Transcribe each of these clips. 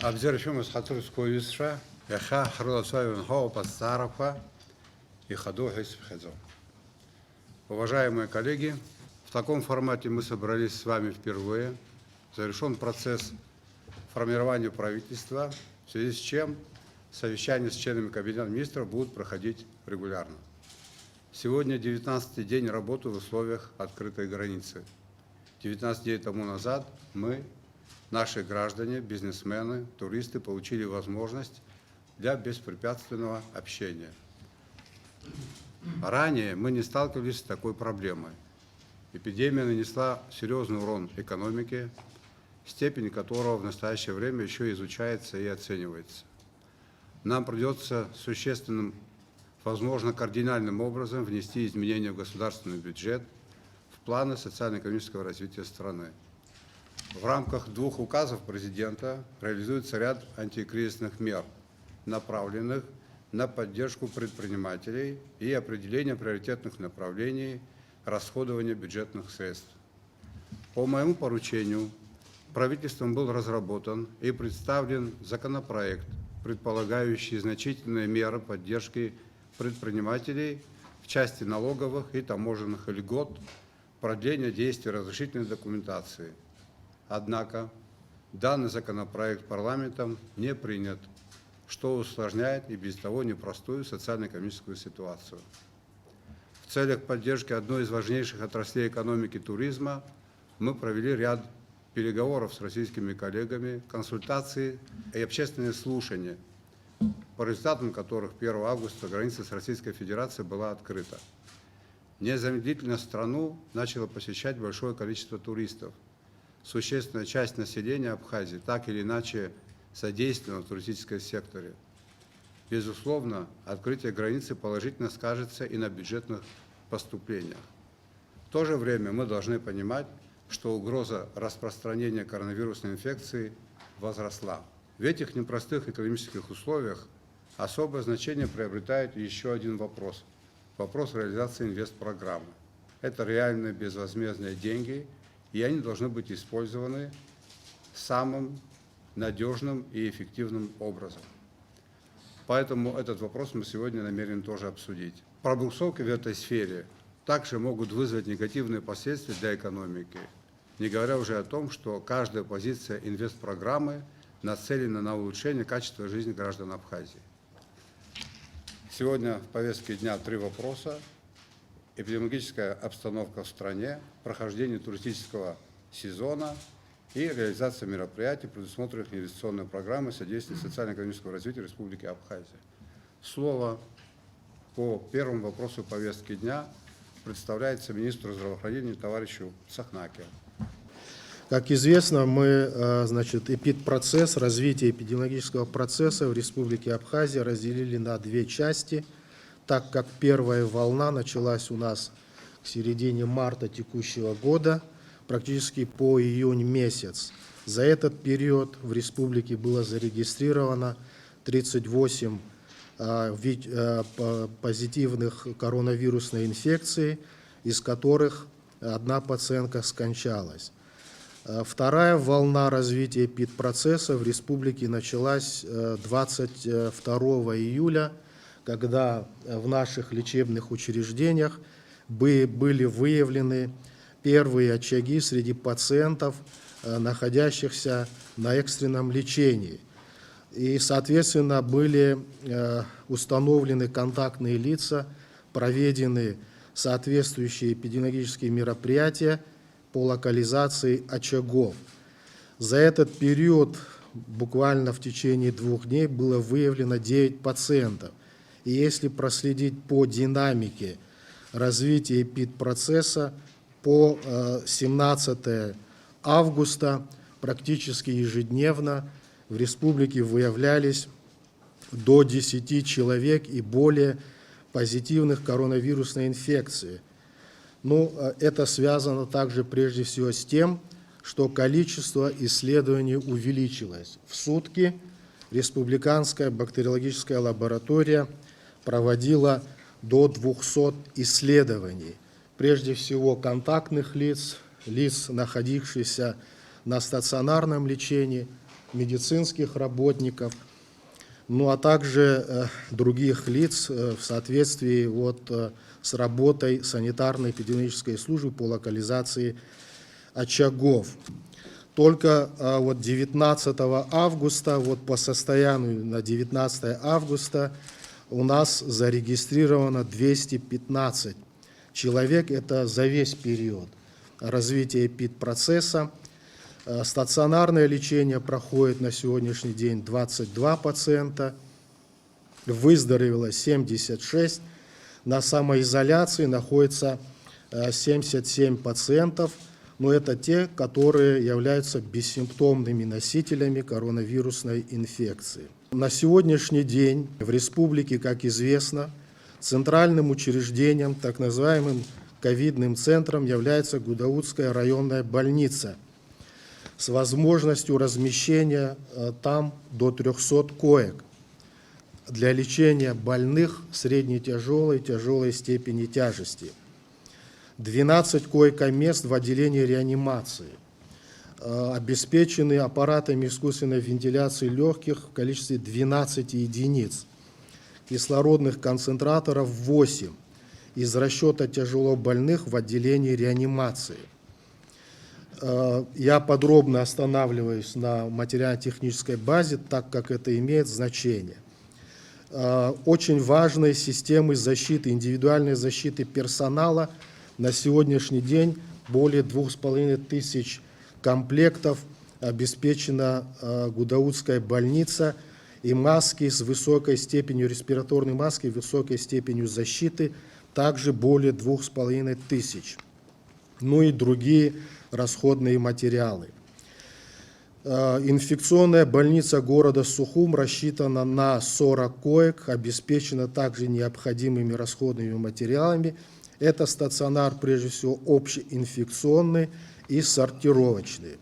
Обзервируем хатурскоюсша, яха хролосовен хоопа староха и ходу хесфхезо. Уважаемые коллеги, в таком формате мы собрались с вами впервые. Завершен процесс формирования правительства, в связи с чем совещания с членами Кабинета министров будут проходить регулярно. Сегодня 19-й день работы в условиях открытой границы. 19 дней тому назад мы, наши граждане, бизнесмены, туристы получили возможность для беспрепятственного общения. Ранее мы не сталкивались с такой проблемой. Эпидемия нанесла серьезный урон экономике, степень которого в настоящее время еще изучается и оценивается. Нам придется существенным, возможно, кардинальным образом внести изменения в государственный бюджет, в планы социально-экономического развития страны. В рамках двух указов президента реализуется ряд антикризисных мер, направленных на поддержку предпринимателей и определение приоритетных направлений расходования бюджетных средств. По моему поручению правительством был разработан и представлен законопроект, предполагающий значительные меры поддержки предпринимателей в части налоговых и таможенных льгот, продления действия разрешительной документации. Однако данный законопроект парламентом не принят, что усложняет и без того непростую социально-экономическую ситуацию. В целях поддержки одной из важнейших отраслей экономики туризма мы провели ряд переговоров с российскими коллегами, консультаций и общественные слушания, по результатам которых 1 августа граница с Российской Федерацией была открыта. Незамедлительно страну начало посещать большое количество туристов. Существенная часть населения Абхазии так или иначе содействовала в туристическом секторе. Безусловно, открытие границы положительно скажется и на бюджетных поступлениях. В то же время мы должны понимать, что угроза распространения коронавирусной инфекции возросла. В этих непростых экономических условиях особое значение приобретает еще один вопрос – вопрос реализации инвестпрограммы. Это реальные безвозмездные деньги, и они должны быть использованы самым надежным и эффективным образом. Поэтому этот вопрос мы сегодня намерены тоже обсудить. Пробуксовки в этой сфере также могут вызвать негативные последствия для экономики, не говоря уже о том, что каждая позиция инвестпрограммы нацелена на улучшение качества жизни граждан Абхазии. Сегодня в повестке дня 3 вопроса: эпидемиологическая обстановка в стране, прохождение туристического сезона и реализация мероприятий, предусмотренных инвестиционной программой содействия социально-экономического развития Республики Абхазия. Слово по первому вопросу повестки дня представляется министру здравоохранения товарищу Сахнаке. Как известно, мы, эпидпроцесс, развитие эпидемиологического процесса в Республике Абхазия разделили на две части, так как первая волна началась у нас к середине марта текущего года, практически по июнь месяц. За этот период в республике было зарегистрировано 38 позитивных коронавирусной инфекций, из которых одна пациентка скончалась. Вторая волна развития эпидпроцесса в республике началась 22 июля, когда в наших лечебных учреждениях были выявлены первые очаги среди пациентов, находящихся на экстренном лечении. И, соответственно, были установлены контактные лица, проведены соответствующие эпидемиологические мероприятия по локализации очагов. За этот период, буквально в течение 2 дней, было выявлено 9 пациентов. И если проследить по динамике развития эпидпроцесса, по 17 августа практически ежедневно в республике выявлялись до 10 человек и более позитивных коронавирусной инфекции. Это связано также прежде всего с тем, что количество исследований увеличилось. В сутки Республиканская бактериологическая лаборатория проводила до 200 исследований. Прежде всего контактных лиц, находившихся на стационарном лечении, медицинских работников, ну а также других лиц в соответствии с работой санитарно-эпидемиологической службы по локализации очагов. Только 19 августа, по состоянию на 19 августа, у нас зарегистрировано 215 человек, это за весь период развития эпидпроцесса. Стационарное лечение проходит на сегодняшний день 22 пациента, выздоровело 76, на самоизоляции находится 77 пациентов, но это те, которые являются бессимптомными носителями коронавирусной инфекции. На сегодняшний день в республике, как известно, центральным учреждением, так называемым ковидным центром, является Гудаутская районная больница с возможностью размещения там до 300 коек для лечения больных средне-тяжелой и тяжелой степени тяжести. 12 койко-мест в отделении реанимации, обеспечены аппаратами искусственной вентиляции легких в количестве 12 единиц, кислородных концентраторов 8 из расчета тяжелобольных в отделении реанимации. Я подробно останавливаюсь на материально-технической базе, так как это имеет значение. Очень важные системы защиты, индивидуальной защиты персонала. На сегодняшний день более 2500 комплектов обеспечена Гудаутская больница, и маски с высокой степенью, респираторной маски, высокой степенью защиты, также более 2500. Ну и другие расходные материалы. Инфекционная больница города Сухум рассчитана на 40 коек, обеспечена также необходимыми расходными материалами. Это стационар, прежде всего, общеинфекционный и сортировочный.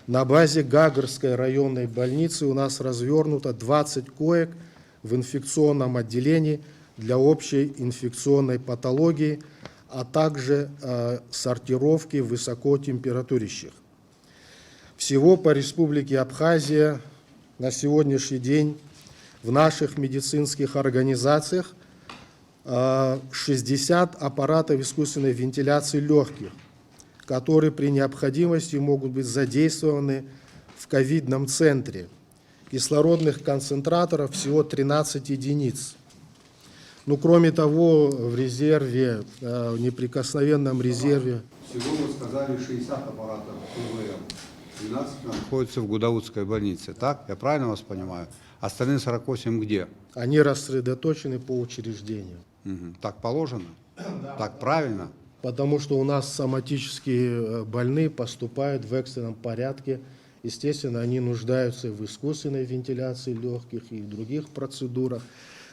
На базе Гагарской районной больницы у нас развернуто 20 коек в инфекционном отделении для общей инфекционной патологии, а также сортировки высокотемпературящих. Всего по Республике Абхазия на сегодняшний день в наших медицинских организациях 60 аппаратов искусственной вентиляции легких, которые при необходимости могут быть задействованы в ковидном центре. Кислородных концентраторов всего 13 единиц. Ну, кроме того, в резерве, в неприкосновенном резерве... Всего вы сказали 60 аппаратов ИВЛ. 12 находятся в Гудаутской больнице. Так? Я правильно вас понимаю? Остальные 48 где? Они рассредоточены по учреждению. Угу. Так положено? Так правильно? Потому что у нас соматические больные поступают в экстренном порядке. Естественно, они нуждаются в искусственной вентиляции легких и в других процедурах.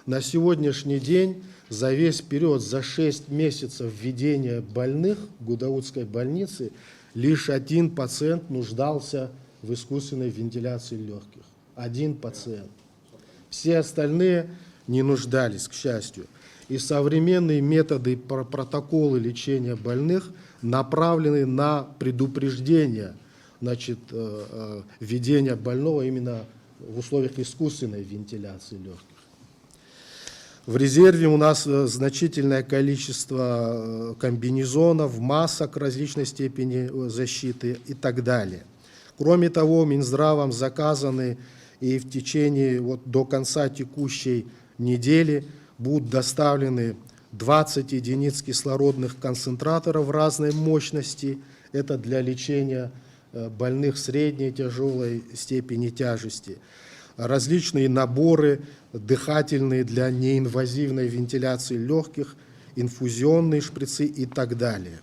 На сегодняшний день за весь период, за 6 месяцев введения больных в Гудаутской больнице, лишь один пациент нуждался в искусственной вентиляции легких. Один пациент. Все остальные не нуждались, к счастью. И современные методы, протоколы лечения больных направлены на предупреждение, введения больного именно в условиях искусственной вентиляции легких. В резерве у нас значительное количество комбинезонов, масок различной степени защиты и так далее. Кроме того, Минздравом заказаны и в течение до конца текущей недели будут доставлены 20 единиц кислородных концентраторов разной мощности. Это для лечения больных средней и тяжелой степени тяжести. Различные наборы дыхательные для неинвазивной вентиляции легких, инфузионные шприцы и так далее.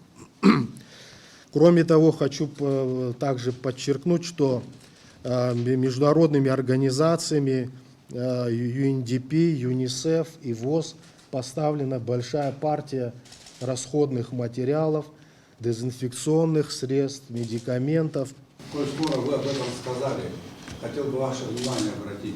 Кроме того, хочу также подчеркнуть, что международными организациями UNDP, ЮНИСЕФ и ВОЗ поставлена большая партия расходных материалов, дезинфекционных средств, медикаментов. Коль скоро вы об этом сказали, хотел бы ваше внимание обратить.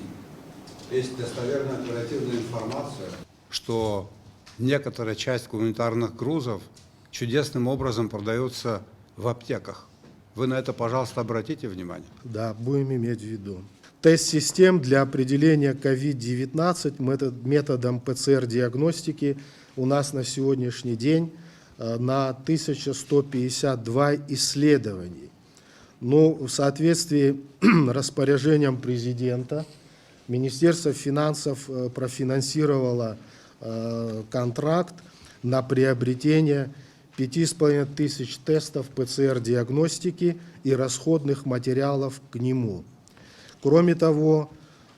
Есть достоверная оперативная информация, что некоторая часть гуманитарных грузов чудесным образом продается в аптеках. Вы на это, пожалуйста, обратите внимание. Да, будем иметь в виду. Тест систем для определения COVID-19 методом ПЦР-диагностики у нас на сегодняшний день на 1152 исследований. Но в соответствии с распоряжением президента Министерство финансов профинансировало контракт на приобретение 5500 тестов ПЦР-диагностики и расходных материалов к нему. Кроме того,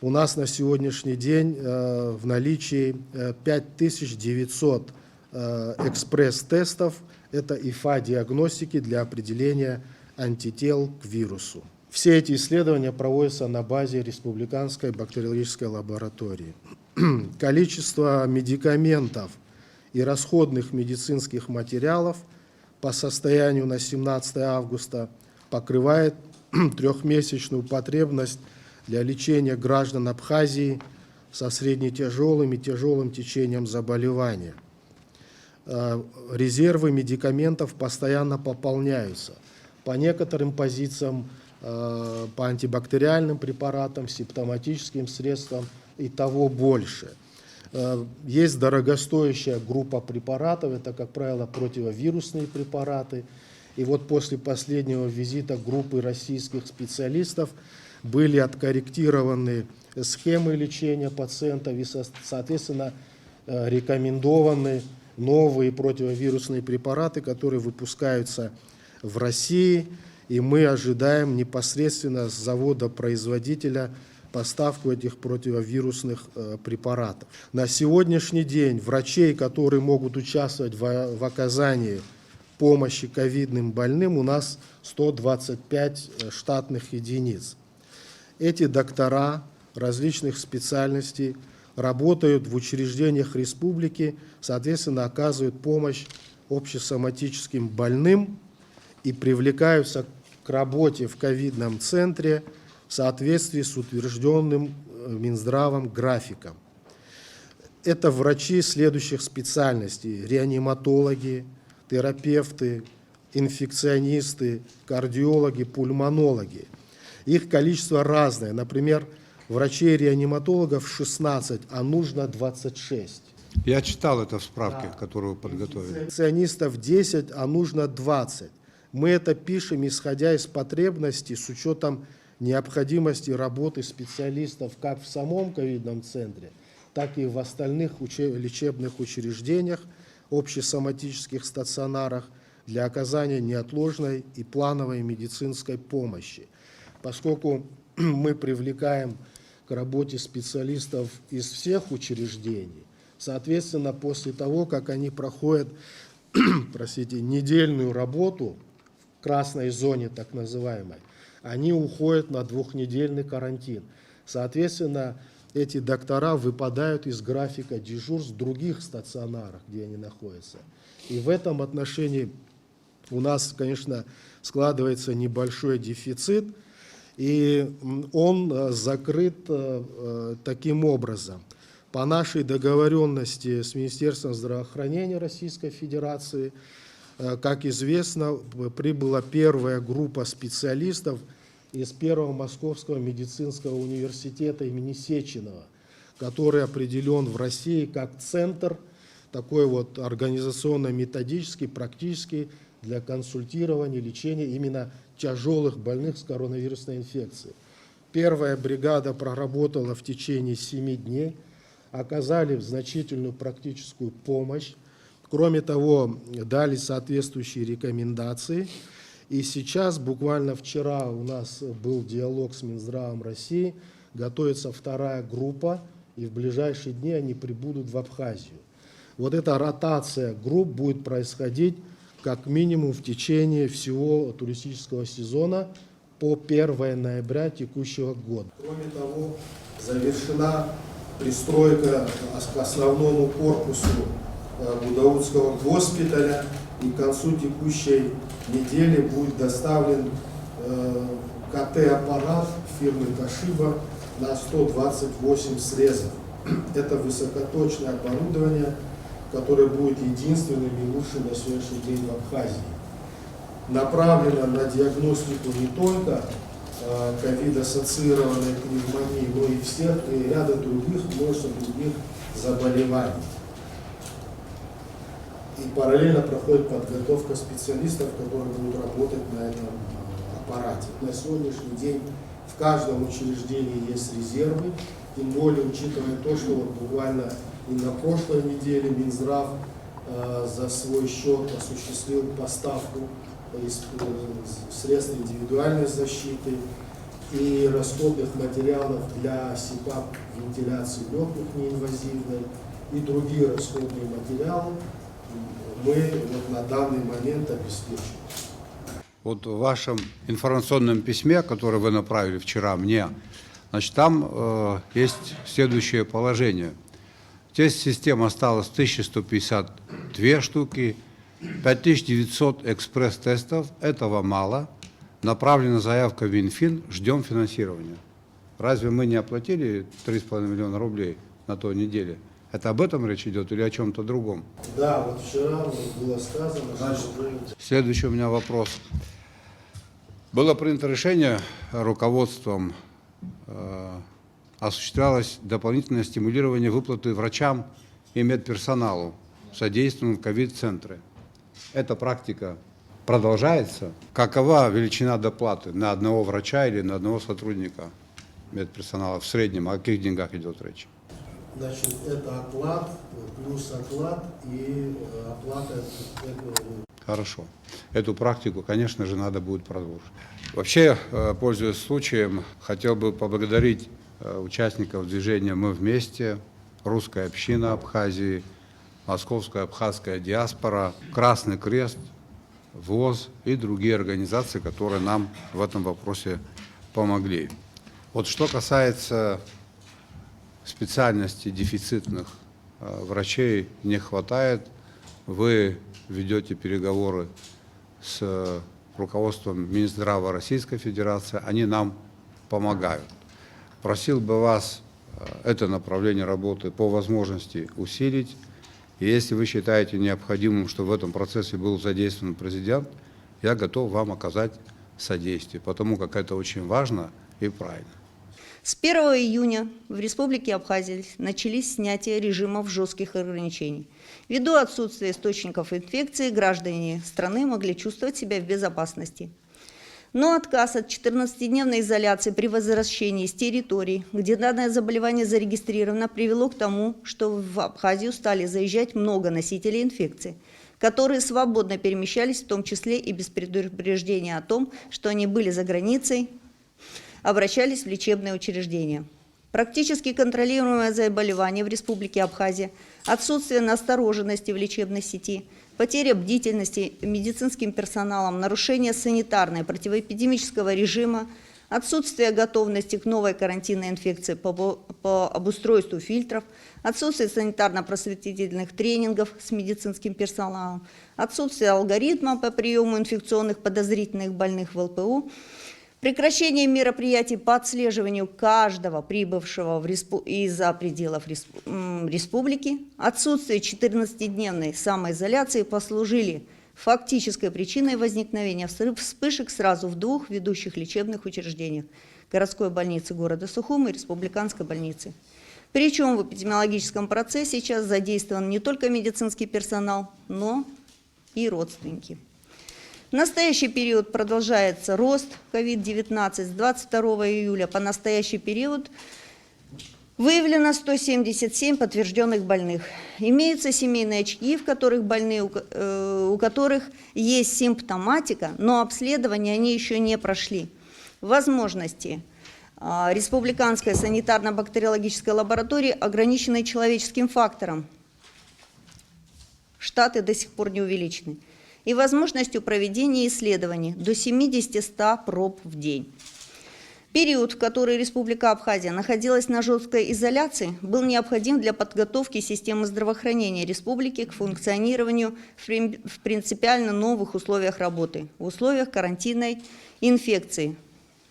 у нас на сегодняшний день в наличии 5900 экспресс-тестов, это ИФА-диагностики для определения антител к вирусу. Все эти исследования проводятся на базе Республиканской бактериологической лаборатории. Количество медикаментов и расходных медицинских материалов по состоянию на 17 августа покрывает трехмесячную потребность для лечения граждан Абхазии со среднетяжелым и тяжелым течением заболевания. Резервы медикаментов постоянно пополняются. По некоторым позициям, по антибактериальным препаратам, симптоматическим средствам и того больше. Есть дорогостоящая группа препаратов, это, как правило, противовирусные препараты. И вот после последнего визита группы российских специалистов были откорректированы схемы лечения пациентов и, соответственно, рекомендованы новые противовирусные препараты, которые выпускаются в России, и мы ожидаем непосредственно с завода-производителя поставку этих противовирусных препаратов. На сегодняшний день врачей, которые могут участвовать в оказании помощи ковидным больным, у нас 125 штатных единиц. Эти доктора различных специальностей работают в учреждениях республики, соответственно, оказывают помощь общесоматическим больным и привлекаются к работе в ковидном центре в соответствии с утвержденным Минздравом графиком. Это врачи следующих специальностей: реаниматологи, терапевты, инфекционисты, кардиологи, пульмонологи. Их количество разное. Например, врачей-реаниматологов 16, а нужно 26. Я читал это в справке, которую вы подготовили. Инфекционистов 10, а нужно 20. Мы это пишем, исходя из потребностей, с учетом необходимости работы специалистов как в самом ковидном центре, так и в остальных лечебных учреждениях, общесоматических стационарах для оказания неотложной и плановой медицинской помощи. Поскольку мы привлекаем к работе специалистов из всех учреждений, соответственно, после того, как они проходят, недельную работу в красной зоне, так называемой, они уходят на 2-недельный карантин. Соответственно, эти доктора выпадают из графика дежурств в других стационарах, где они находятся. И в этом отношении у нас, конечно, складывается небольшой дефицит, и он закрыт таким образом. По нашей договоренности с Министерством здравоохранения Российской Федерации, как известно, прибыла первая группа специалистов из Первого Московского медицинского университета имени Сеченова, который определен в России как центр, такой вот организационно-методический, практический, для консультирования, лечения именно тяжелых больных с коронавирусной инфекцией. Первая бригада проработала в течение 7 дней, оказали значительную практическую помощь. Кроме того, дали соответствующие рекомендации. И сейчас, буквально вчера у нас был диалог с Минздравом России, готовится вторая группа, и в ближайшие дни они прибудут в Абхазию. Вот эта ротация групп будет происходить как минимум в течение всего туристического сезона по 1 ноября текущего года. Кроме того, завершена пристройка к основному корпусу Гудаутского госпиталя, и к концу текущей недели будет доставлен КТ-аппарат фирмы Toshiba на 128 срезов. Это высокоточное оборудование, которое будет единственным и лучшим на сегодняшний день в Абхазии. направлена на диагностику не только ковид-ассоциированной пневмонии, но и всех, и ряда других, множества других заболеваний. И параллельно проходит подготовка специалистов, которые будут работать на этом аппарате. На сегодняшний день в каждом учреждении есть резервы, тем более учитывая то, что вот буквально и на прошлой неделе Минздрав за свой счет осуществил поставку средств индивидуальной защиты и расходных материалов для СИПАП, вентиляции легких неинвазивной и другие расходные материалы мы вот на данный момент обеспечим. Вот в вашем информационном письме, которое вы направили вчера мне, значит, там есть следующее положение. Тест-систем осталось 1152 штуки, 5900 экспресс-тестов, этого мало. Направлена заявка в Минфин, ждем финансирования. Разве мы не оплатили 3,5 миллиона рублей на той неделе? Это об этом речь идет или о чем-то другом? Да, вот вчера было сказано, что... Следующий у меня вопрос. Было принято решение руководством, осуществлялось дополнительное стимулирование выплаты врачам и медперсоналу, содействуем ковид-центры. Эта практика продолжается. Какова величина доплаты на одного врача или на одного сотрудника медперсонала в среднем? О каких деньгах идет речь? Значит, это оклад, плюс оклад и оплата. Хорошо. Эту практику, конечно же, надо будет продолжить. Вообще, пользуясь случаем, хотел бы поблагодарить участников движения «Мы вместе», русская община Абхазии, Московская абхазская диаспора, Красный Крест, ВОЗ и другие организации, которые нам в этом вопросе помогли. Вот что касается специальностей дефицитных, врачей не хватает, вы ведете переговоры с руководством Минздрава Российской Федерации, они нам помогают. Просил бы вас это направление работы по возможности усилить. И если вы считаете необходимым, чтобы в этом процессе был задействован президент, я готов вам оказать содействие, потому как это очень важно и правильно. С 1 июня в Республике Абхазия начались снятия режимов жестких ограничений. Ввиду отсутствия источников инфекции, граждане страны могли чувствовать себя в безопасности. Но отказ от 14-дневной изоляции при возвращении с территорий, где данное заболевание зарегистрировано, привело к тому, что в Абхазию стали заезжать много носителей инфекции, которые свободно перемещались, в том числе и без предупреждения о том, что они были за границей, обращались в лечебные учреждения. Практически контролируемое заболевание в Республике Абхазия, отсутствие настороженности в лечебной сети, потеря бдительности медицинским персоналом, нарушение санитарного и противоэпидемического режима, отсутствие готовности к новой карантинной инфекции по обустройству фильтров, отсутствие санитарно-просветительных тренингов с медицинским персоналом, отсутствие алгоритма по приему инфекционных подозрительных больных в ЛПУ, прекращение мероприятий по отслеживанию каждого прибывшего из-за пределов республики, отсутствие 14-дневной самоизоляции послужили фактической причиной возникновения вспышек сразу в двух ведущих лечебных учреждениях – городской больнице города Сухум и республиканской больнице. Причем в эпидемиологическом процессе сейчас задействован не только медицинский персонал, но и родственники. В настоящий период продолжается рост COVID-19. С 22 июля по настоящий период выявлено 177 подтвержденных больных. Имеются семейные очаги, в которых больные, у которых есть симптоматика, но обследование они еще не прошли. Возможности республиканской санитарно-бактериологической лаборатории ограничены человеческим фактором. Штаты до сих пор не увеличены. И возможностью проведения исследований до 70-100 проб в день. Период, в который Республика Абхазия находилась на жесткой изоляции, был необходим для подготовки системы здравоохранения республики к функционированию в принципиально новых условиях работы, в условиях карантинной инфекции,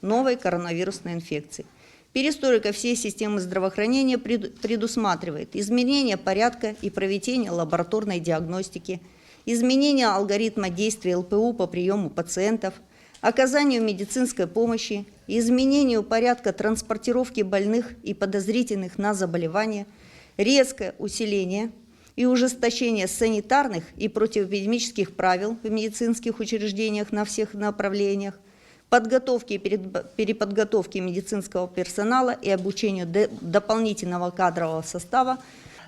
новой коронавирусной инфекции. Перестройка всей системы здравоохранения предусматривает изменение порядка и проведение лабораторной диагностики, изменение алгоритма действия ЛПУ по приему пациентов, оказанию медицинской помощи, изменению порядка транспортировки больных и подозрительных на заболевания, резкое усиление и ужесточение санитарных и противоэпидемических правил в медицинских учреждениях на всех направлениях, подготовки и переподготовки медицинского персонала и обучению дополнительного кадрового состава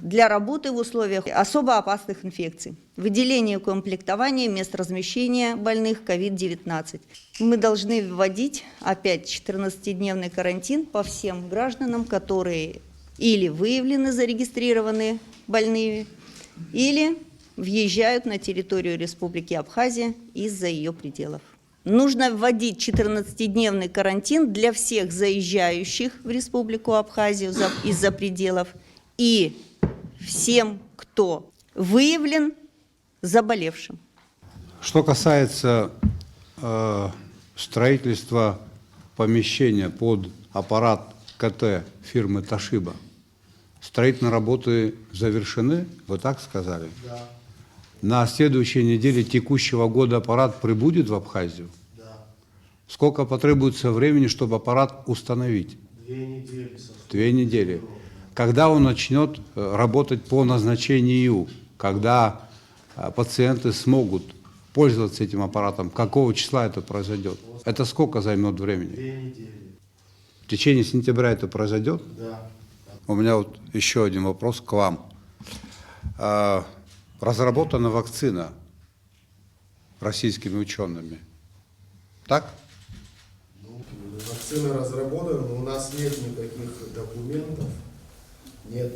для работы в условиях особо опасных инфекций, выделение и комплектование мест размещения больных COVID-19. Мы должны вводить опять 14-дневный карантин по всем гражданам, которые или выявлены, зарегистрированы больными, или въезжают на территорию Республики Абхазия из-за ее пределов. Нужно вводить 14-дневный карантин для всех заезжающих в Республику Абхазию из-за пределов и всем, кто выявлен заболевшим. Что касается строительства помещения под аппарат КТ фирмы Toshiba, строительные работы завершены, вы так сказали? Да. На следующей неделе текущего года аппарат прибудет в Абхазию? Да. Сколько потребуется времени, чтобы аппарат установить? 2 недели. 2 недели. Когда он начнет работать по назначению, когда пациенты смогут пользоваться этим аппаратом, какого числа это произойдет? Это сколько займет времени? 2 недели. В течение сентября это произойдет? Да. У меня вот еще один вопрос к вам. Разработана вакцина российскими учеными. Так? Вакцина разработана, но у нас нет никаких документов, нет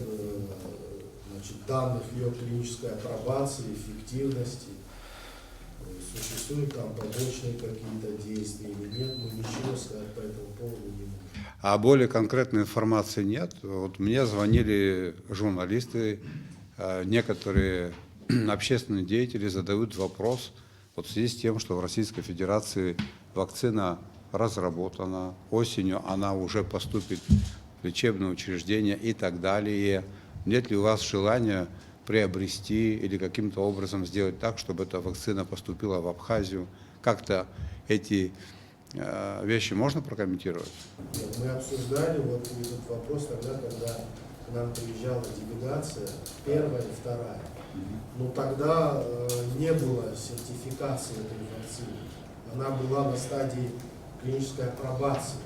данных ее клинической апробации, эффективности. Существуют там побочные какие-то действия или нет, мы ничего сказать по этому поводу не можем. А более конкретной информации нет. Вот мне звонили журналисты, некоторые общественные деятели задают вопрос вот в связи с тем, что в Российской Федерации вакцина разработана, осенью она уже поступит в лечебное учреждение и так далее. Нет ли у вас желания приобрести или каким-то образом сделать так, чтобы эта вакцина поступила в Абхазию? Как-то эти вещи можно прокомментировать? Мы обсуждали вот этот вопрос тогда, когда к нам приезжала делегация, первая и вторая. Но тогда не было сертификации этой вакцины. Она была на стадии клинической апробации.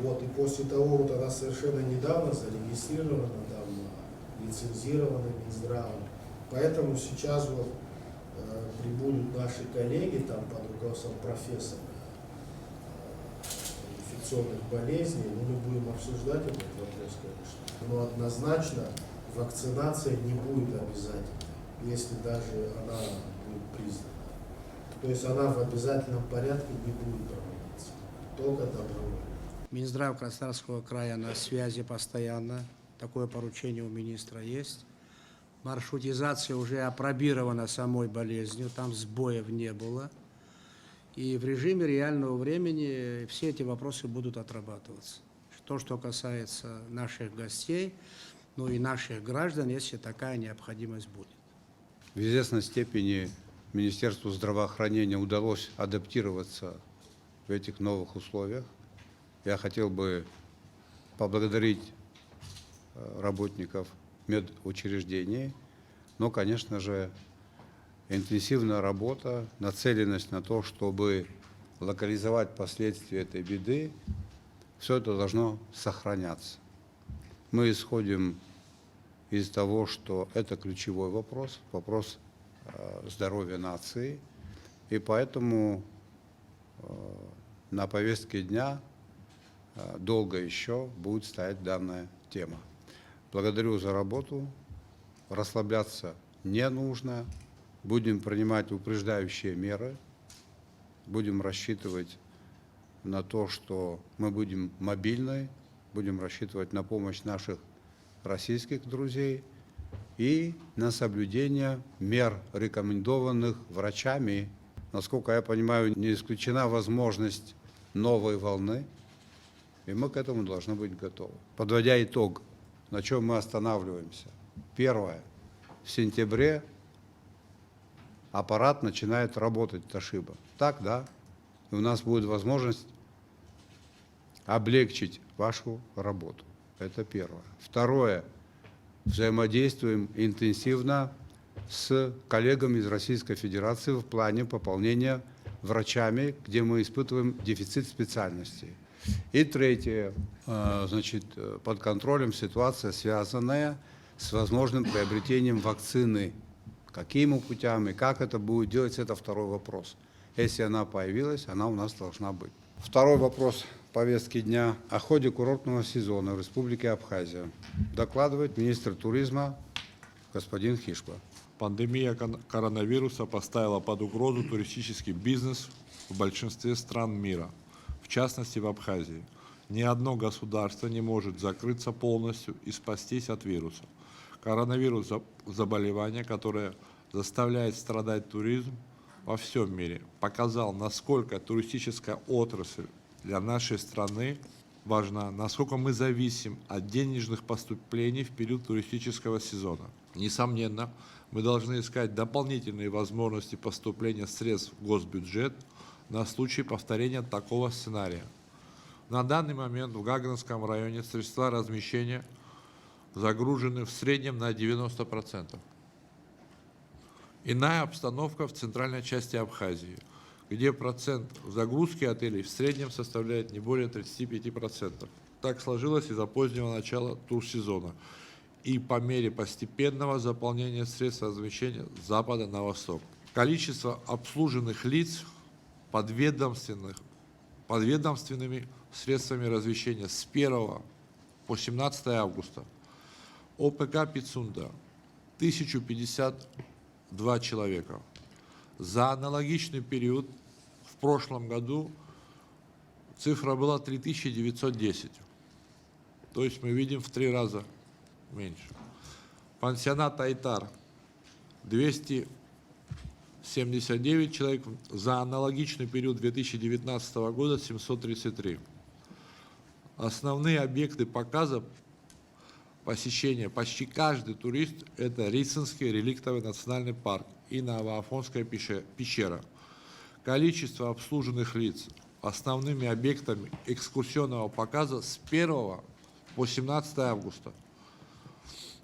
Вот, и после того, вот она совершенно недавно зарегистрирована, там, лицензирована Минздравом. Поэтому сейчас вот прибудут наши коллеги там, под руководством профессора инфекционных болезней, но мы будем обсуждать этот вопрос, конечно. Но однозначно вакцинация не будет обязательной, если даже она будет признана. То есть она в обязательном порядке не будет проводиться, только добровольно. Минздрав Краснодарского края на связи постоянно. Такое поручение у министра есть. Маршрутизация уже апробирована самой болезнью, там сбоев не было. И в режиме реального времени все эти вопросы будут отрабатываться. То, что касается наших гостей, ну и наших граждан, если такая необходимость будет. В известной степени Министерству здравоохранения удалось адаптироваться в этих новых условиях. Я хотел бы поблагодарить работников медучреждений, но, конечно же, интенсивная работа, нацеленность на то, чтобы локализовать последствия этой беды, все это должно сохраняться. Мы исходим из того, что это ключевой вопрос, вопрос здоровья нации, и поэтому на повестке дня долго еще будет стоять данная тема. Благодарю за работу, расслабляться не нужно, будем принимать упреждающие меры, будем рассчитывать на то, что мы будем мобильны, будем рассчитывать на помощь наших российских друзей и на соблюдение мер, рекомендованных врачами. Насколько я понимаю, не исключена возможность новой волны, и мы к этому должны быть готовы. Подводя итог, на чем мы останавливаемся. Первое. В сентябре аппарат начинает работать Тошиба. Так, да? И у нас будет возможность облегчить вашу работу. Это первое. Второе. Взаимодействуем интенсивно с коллегами из Российской Федерации в плане пополнения врачами, где мы испытываем дефицит специальностей. И третье. Значит, под контролем ситуация, связанная с возможным приобретением вакцины. Какими путями, как это будет делать, это второй вопрос. Если она появилась, она у нас должна быть. Второй вопрос повестки дня о ходе курортного сезона в Республике Абхазия. Докладывает министр туризма господин Хишба. Пандемия коронавируса поставила под угрозу туристический бизнес в большинстве стран мира, в частности в Абхазии. Ни одно государство не может закрыться полностью и спастись от вируса. Коронавирус – заболевание, которое заставляет страдать туризм во всем мире, показал, насколько туристическая отрасль для нашей страны важна, насколько мы зависим от денежных поступлений в период туристического сезона. Несомненно, мы должны искать дополнительные возможности поступления средств в госбюджет на случай повторения такого сценария. На данный момент в Гагранском районе средства размещения загружены в среднем на 90%. Иная обстановка в центральной части Абхазии, где процент загрузки отелей в среднем составляет не более 35%. Так сложилось из-за позднего начала турсезона и по мере постепенного заполнения средств размещения с запада на восток. Количество обслуженных лиц подведомственными средствами размещения с 1 по 17 августа ОПК Пицунда 1052 человека. За аналогичный период в прошлом году цифра была 3910. То есть мы видим в 3 раза меньше. Пансионат Айтар 279 человек, за аналогичный период 2019 года 733. Основные объекты показа посещения почти каждый турист – это Рицинский реликтовый национальный парк и Новоафонская пещера. Количество обслуженных лиц основными объектами экскурсионного показа с 1 по 17 августа.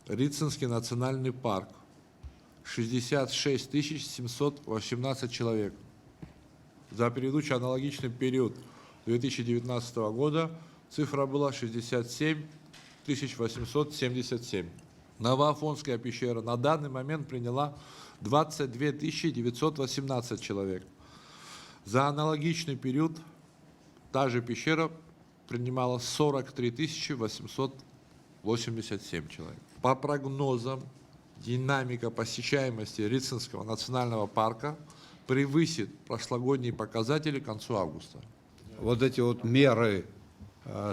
Рицинский национальный парк – 66 718 человек. За предыдущий аналогичный период 2019 года цифра была 67 877. Новоафонская пещера на данный момент приняла 22 918 человек. За аналогичный период та же пещера принимала 43 887 человек. По прогнозам, динамика посещаемости Рицинского национального парка превысит прошлогодние показатели к концу августа. Вот эти вот меры,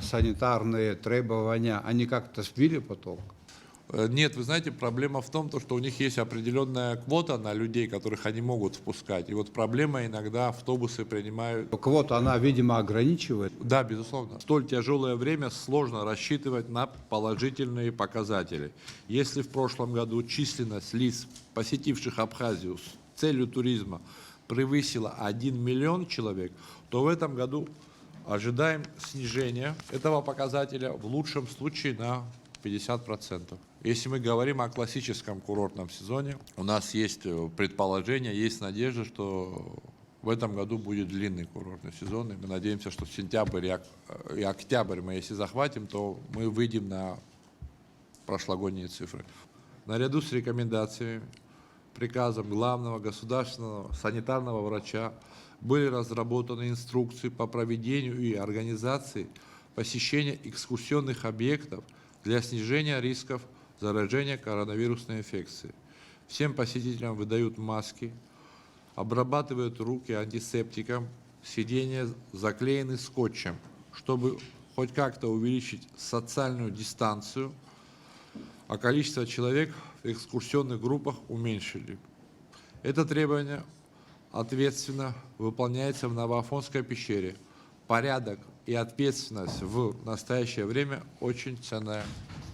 санитарные требования, они как-то сбили поток? Нет, вы знаете, проблема в том, что у них есть определенная квота на людей, которых они могут впускать. И вот проблема иногда автобусы принимают. Квота, она, видимо, ограничивает. Да, безусловно. В столь тяжелое время сложно рассчитывать на положительные показатели. Если в прошлом году численность лиц, посетивших Абхазию с целью туризма, превысила 1 миллион человек, то в этом году ожидаем снижения этого показателя в лучшем случае на 50%. Если мы говорим о классическом курортном сезоне, у нас есть предположение, есть надежда, что в этом году будет длинный курортный сезон, и мы надеемся, что сентябрь и октябрь мы, если захватим, то мы выйдем на прошлогодние цифры. Наряду с рекомендациями, приказом главного государственного санитарного врача были разработаны инструкции по проведению и организации посещения экскурсионных объектов для снижения рисков заражения коронавирусной инфекцией. Всем посетителям выдают маски, обрабатывают руки антисептиком, сиденья заклеены скотчем, чтобы хоть как-то увеличить социальную дистанцию, а количество человек в экскурсионных группах уменьшили. Это требование ответственно выполняется в Новоафонской пещере. Порядок и ответственность в настоящее время очень ценное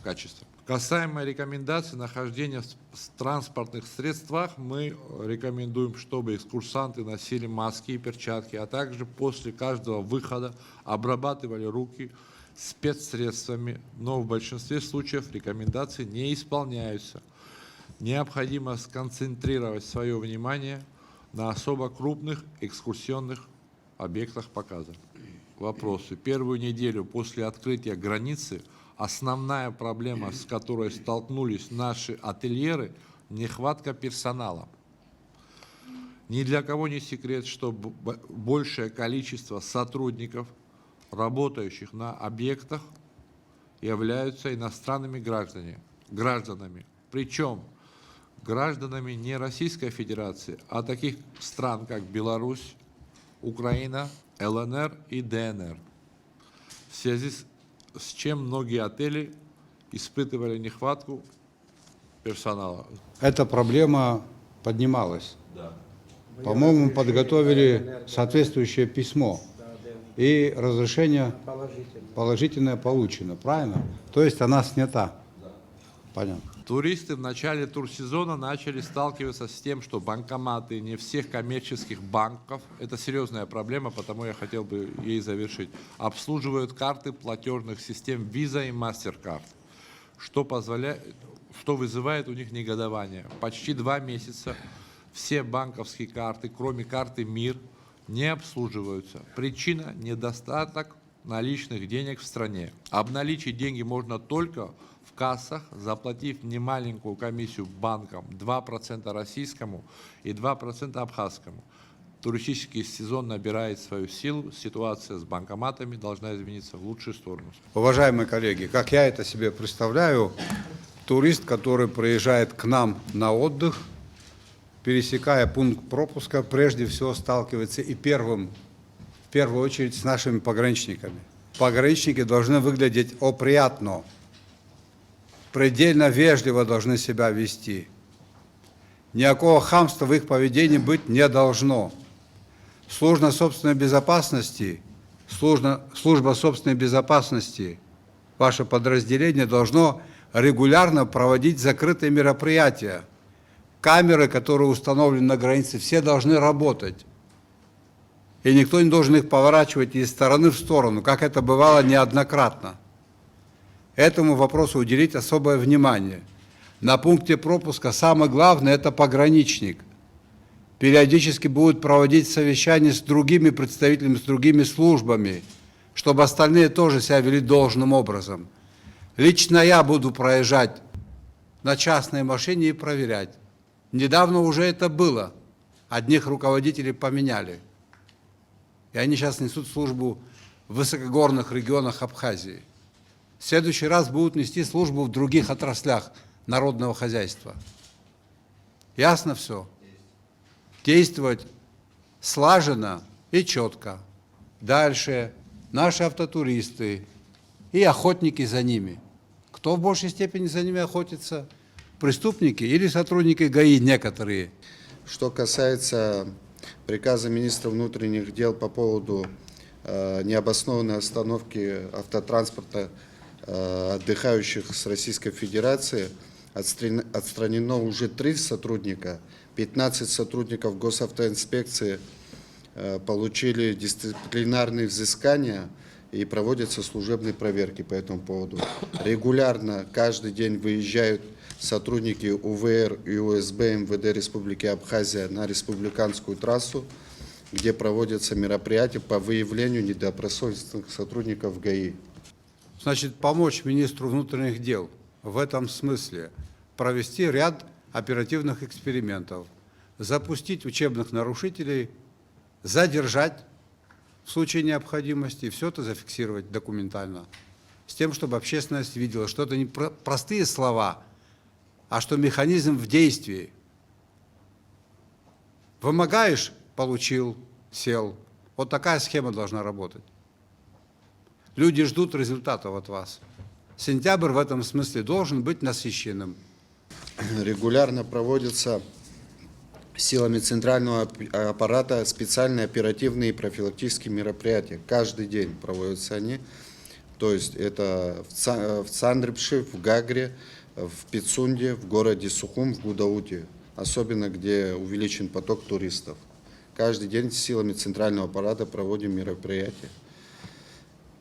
качество. Касаемо рекомендаций нахождения в транспортных средствах, мы рекомендуем, чтобы экскурсанты носили маски и перчатки, а также после каждого выхода обрабатывали руки спецсредствами, но в большинстве случаев рекомендации не исполняются. Необходимо сконцентрировать свое внимание на особо крупных экскурсионных объектах показа. Вопросы. Первую неделю после открытия границы основная проблема, с которой столкнулись наши ательеры, нехватка персонала. Ни для кого не секрет, что большее количество сотрудников, работающих на объектах, являются иностранными гражданами. Причем гражданами не Российской Федерации, а таких стран, как Беларусь, Украина, ЛНР и ДНР. В связи с чем многие отели испытывали нехватку персонала. Эта проблема поднималась. По-моему, подготовили соответствующее письмо. И разрешение положительное получено, правильно? То есть она снята. Понятно. Туристы в начале турсезона начали сталкиваться с тем, что банкоматы не всех коммерческих банков, это серьезная проблема, потому я хотел бы ей завершить, обслуживают карты платежных систем Visa и MasterCard, что вызывает у них негодование. Почти 2 месяца все банковские карты, кроме карты МИР, не обслуживаются. Причина – недостаток наличных денег в стране. Обналичить деньги можно только в кассах, заплатив немаленькую комиссию банкам 2% российскому и 2% абхазскому. Туристический сезон набирает свою силу, ситуация с банкоматами должна измениться в лучшую сторону. Уважаемые коллеги, как я это себе представляю, турист, который приезжает к нам на отдых, пересекая пункт пропуска, прежде всего сталкивается и в первую очередь с нашими пограничниками. Пограничники должны выглядеть опрятно, предельно вежливо должны себя вести. Никакого хамства в их поведении быть не должно. Служба собственной безопасности, ваше подразделение должно регулярно проводить закрытые мероприятия. Камеры, которые установлены на границе, все должны работать. И никто не должен их поворачивать из стороны в сторону, как это бывало неоднократно. Этому вопросу уделить особое внимание. На пункте пропуска самое главное – это пограничник. Периодически будут проводить совещания с другими представителями, с другими службами, чтобы остальные тоже себя вели должным образом. Лично я буду проезжать на частной машине и проверять. Недавно уже это было. Одних руководителей поменяли. И они сейчас несут службу в высокогорных регионах Абхазии. В следующий раз будут нести службу в других отраслях народного хозяйства. Ясно все? Действовать слаженно и четко. Дальше наши автотуристы и охотники за ними. Кто в большей степени за ними охотится? Преступники или сотрудники ГАИ некоторые? Что касается приказа министра внутренних дел по поводу необоснованной остановки автотранспорта отдыхающих с Российской Федерации, отстранено уже 3 сотрудника, 15 сотрудников госавтоинспекции получили дисциплинарные взыскания и проводятся служебные проверки по этому поводу. Регулярно каждый день выезжают сотрудники УВР и УСБ МВД Республики Абхазия на республиканскую трассу, где проводятся мероприятия по выявлению недобросовестных сотрудников ГАИ. Значит, помочь министру внутренних дел в этом смысле провести ряд оперативных экспериментов, запустить учебных нарушителей, задержать в случае необходимости и все это зафиксировать документально, с тем, чтобы общественность видела, что это не простые слова, а что механизм в действии. Вымогаешь – получил, сел. Вот такая схема должна работать. Люди ждут результатов от вас. Сентябрь в этом смысле должен быть насыщенным. Регулярно проводятся силами центрального аппарата специальные оперативные и профилактические мероприятия. Каждый день проводятся они. То есть это в Цандрипши, в Гагре, в Пицунде, в городе Сухум, в Гудауте. Особенно, где увеличен поток туристов. Каждый день силами центрального аппарата проводим мероприятия.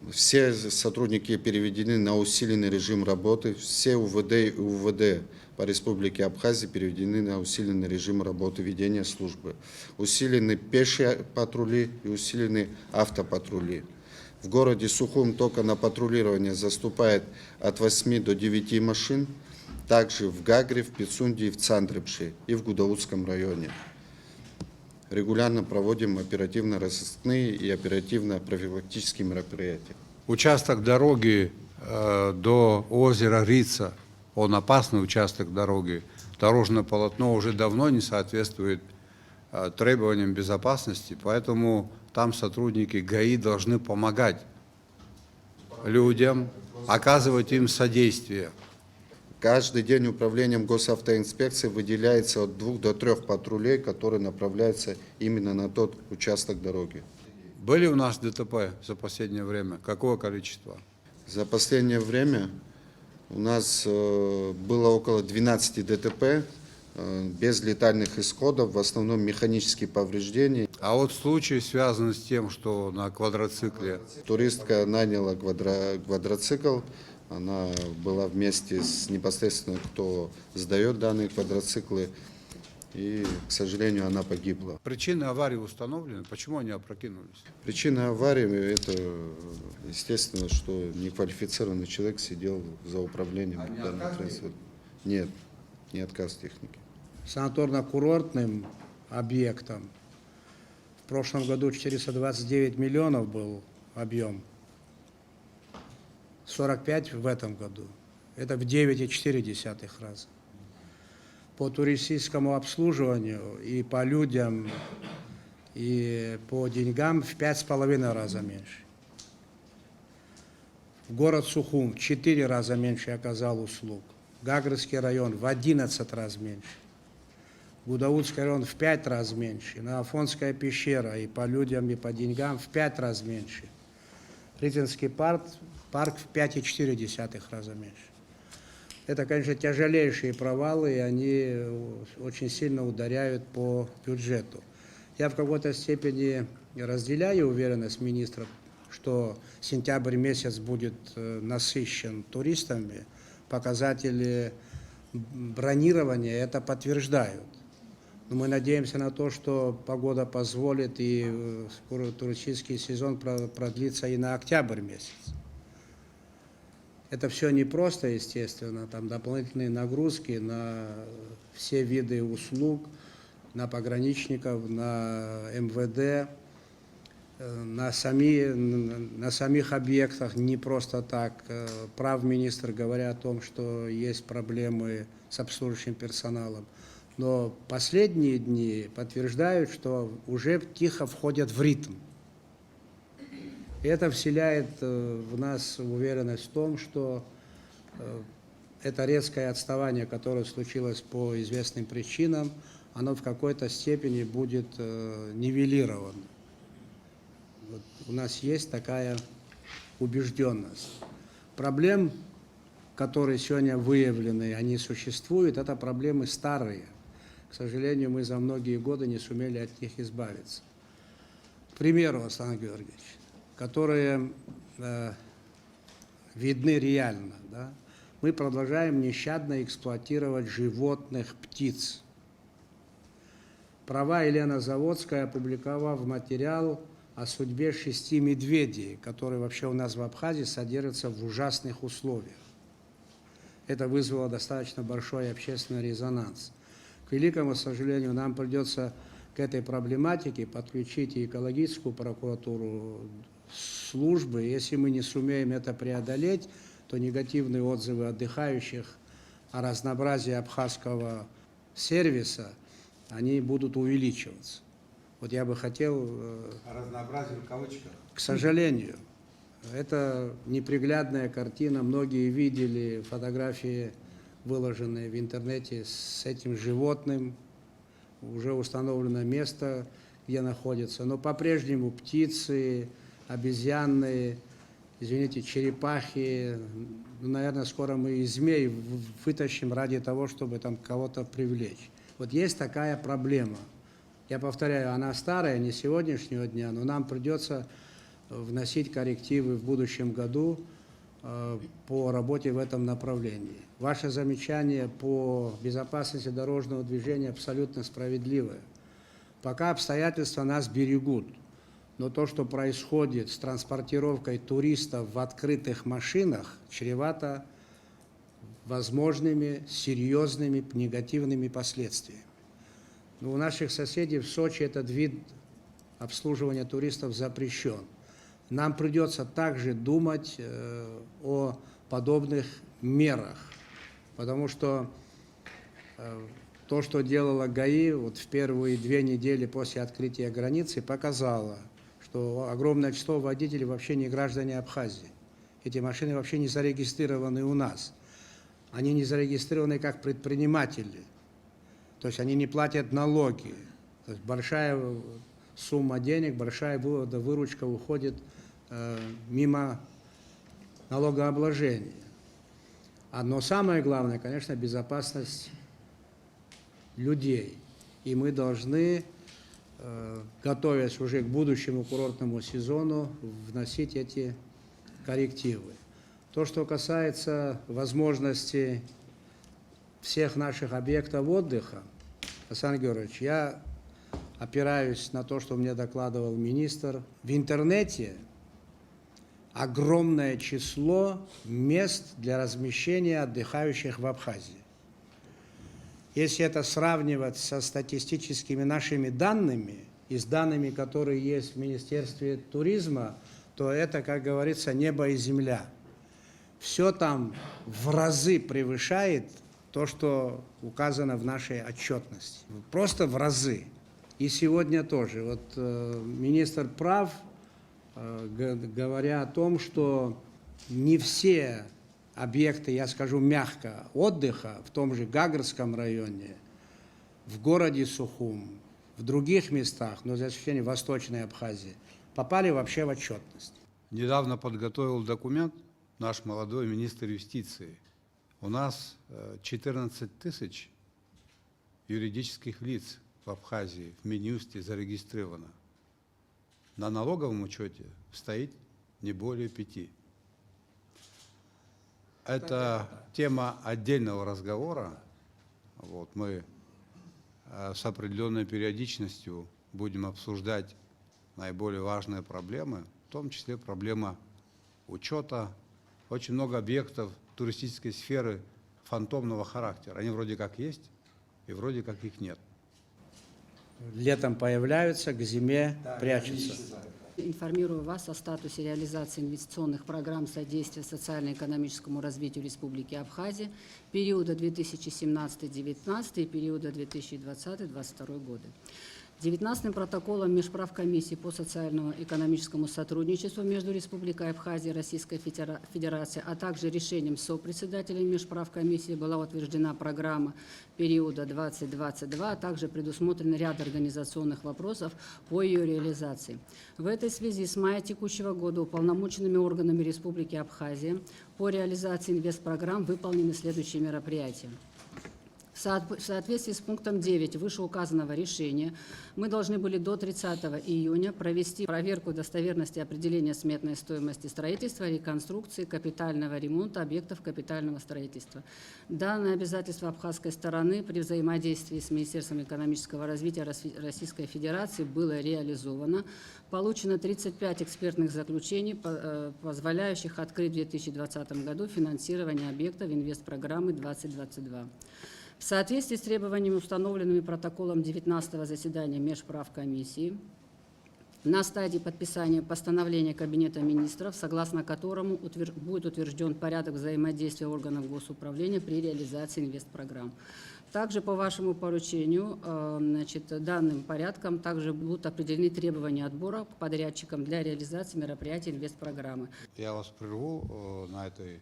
Все сотрудники переведены на усиленный режим работы. Все УВД и УВД по Республике Абхазия переведены на усиленный режим работы ведения службы. Усилены пешие патрули и усилены автопатрули. В городе Сухум только на патрулирование заступает от 8 до 9 машин. Также в Гагре, в Пицунде и в Цандрипше и в Гудаутском районе. Регулярно проводим оперативно-розыскные и оперативно-профилактические мероприятия. Участок дороги до озера Рица, он опасный участок дороги. Дорожное полотно уже давно не соответствует требованиям безопасности, поэтому там сотрудники ГАИ должны помогать людям, оказывать им содействие. Каждый день управлением госавтоинспекции выделяется от 2 до 3 патрулей, которые направляются именно на тот участок дороги. Были у нас ДТП за последнее время? Какое количество? За последнее время у нас было около 12 ДТП, без летальных исходов, в основном механические повреждения. А вот случаи связаны с тем, что на квадроцикле Туристка наняла квадроцикл, она была вместе с непосредственно, кто сдает данные квадроциклы, и, к сожалению, она погибла. причины аварии установлены, почему они опрокинулись? Причина аварии – это, естественно, что неквалифицированный человек сидел за управлением данным транспортом. Нет, не отказ техники. Санаторно-курортным объектом в прошлом году 429 миллионов был объем, 45 в этом году. Это в 9,4 раза. По туристическому обслуживанию и по людям, и по деньгам в 5,5 раза меньше. В город Сухум в 4 раза меньше оказал услуг. Гагрский район в 11 раз меньше. Гудаутский район в 5 раз меньше. Афонская пещера и по людям, и по деньгам в 5 раз меньше. Ритинский парк в 5,4 раза меньше. Это, конечно, тяжелейшие провалы, и они очень сильно ударяют по бюджету. Я в какой-то степени разделяю уверенность министра, что сентябрь месяц будет насыщен туристами. Показатели бронирования это подтверждают. Но мы надеемся на то, что погода позволит, и туристический сезон продлится и на октябрь месяц. Это все непросто, естественно, там дополнительные нагрузки на все виды услуг, на пограничников, на МВД, на самих объектах не просто так. Прав министр, говоря о том, что есть проблемы с обслуживающим персоналом. Но последние дни подтверждают, что уже тихо входят в ритм. И это вселяет в нас уверенность в том, что это резкое отставание, которое случилось по известным причинам, оно в какой-то степени будет нивелировано. Вот у нас есть такая убежденность. Проблем, которые сегодня выявлены, они существуют, это проблемы старые. К сожалению, мы за многие годы не сумели от них избавиться. К примеру, Александр Георгиевич, которые видны реально. Да? Мы продолжаем нещадно эксплуатировать животных, птиц. Права Елена Заводская опубликовала материал о судьбе 6 медведей, которые вообще у нас в Абхазии содержатся в ужасных условиях. Это вызвало достаточно большой общественный резонанс. К великому сожалению, нам придется к этой проблематике подключить и экологическую прокуратуру, службы. Если мы не сумеем это преодолеть, то негативные отзывы отдыхающих о разнообразии абхазского сервиса, они будут увеличиваться. Вот я бы хотел... Разнообразие в кавычках. К сожалению, это неприглядная картина. Многие видели фотографии, выложенные в интернете с этим животным. Уже установлено место, где находится. Но по-прежнему птицы, обезьяны извините, черепахи, ну, наверное, скоро мы и змей вытащим ради того, чтобы там кого-то привлечь. Вот есть такая проблема. Я повторяю, она старая, не сегодняшнего дня, но нам придется вносить коррективы в будущем году по работе в этом направлении. Ваше замечание по безопасности дорожного движения абсолютно справедливое. Пока обстоятельства нас берегут, но то, что происходит с транспортировкой туристов в открытых машинах, чревато возможными серьезными негативными последствиями. Но у наших соседей в Сочи этот вид обслуживания туристов запрещен. Нам придется также думать о подобных мерах, потому что то, что делала ГАИ вот в первые 2 недели после открытия границы, показало, что огромное число водителей вообще не граждане Абхазии. Эти машины вообще не зарегистрированы у нас. Они не зарегистрированы как предприниматели, то есть они не платят налоги. То есть большая сумма денег, большая выручка уходит мимо налогообложения. Но самое главное, конечно, безопасность людей. И мы должны, готовясь уже к будущему курортному сезону, вносить эти коррективы. То, что касается возможности всех наших объектов отдыха, Александр Георгиевич, я опираюсь на то, что мне докладывал министр. В интернете огромное число мест для размещения отдыхающих в Абхазии. Если это сравнивать со статистическими нашими данными и с данными, которые есть в Министерстве туризма, то это, как говорится, небо и земля. Все там в разы превышает то, что указано в нашей отчетности. Просто в разы. И сегодня тоже. Вот министр прав, говоря о том, что не все объекты, я скажу мягко, отдыха в том же Гагарском районе, в городе Сухум, в других местах, но за исключением Восточной Абхазии, попали вообще в отчетность. Недавно подготовил документ наш молодой министр юстиции. У нас 14 тысяч юридических лиц в Абхазии, в Минюсте зарегистрировано. На налоговом учете стоит не более 5. Это тема отдельного разговора. Вот, мы с определенной периодичностью будем обсуждать наиболее важные проблемы, в том числе проблема учета. Очень много объектов туристической сферы фантомного характера. Они вроде как есть, и вроде как их нет. Летом появляются, к зиме прячутся. Информирую вас о статусе реализации инвестиционных программ содействия социально-экономическому развитию Республики Абхазия периода 2017-2019 и периода 2020-2022 годы. 19-м протоколом Межправкомиссии по социально-экономическому сотрудничеству между Республикой Абхазия и Российской Федерацией, а также решением сопредседателей Межправкомиссии была утверждена программа периода 2022, а также предусмотрен ряд организационных вопросов по ее реализации. В этой связи с мая текущего года уполномоченными органами Республики Абхазия по реализации инвестпрограмм выполнены следующие мероприятия. В соответствии с пунктом 9 вышеуказанного решения мы должны были до 30 июня провести проверку достоверности определения сметной стоимости строительства, реконструкции, капитального ремонта объектов капитального строительства. Данное обязательство абхазской стороны при взаимодействии с Министерством экономического развития Российской Федерации было реализовано. Получено 35 экспертных заключений, позволяющих открыть в 2020 году финансирование объектов инвестпрограммы 2022. В соответствии с требованиями, установленными протоколом 19-го заседания Межправкомиссии, на стадии подписания постановления Кабинета министров, согласно которому будет утвержден порядок взаимодействия органов госуправления при реализации инвестпрограмм. Также по вашему поручению, данным порядком также будут определены требования отбора к подрядчикам для реализации мероприятий инвестпрограммы. Я вас прерву на этой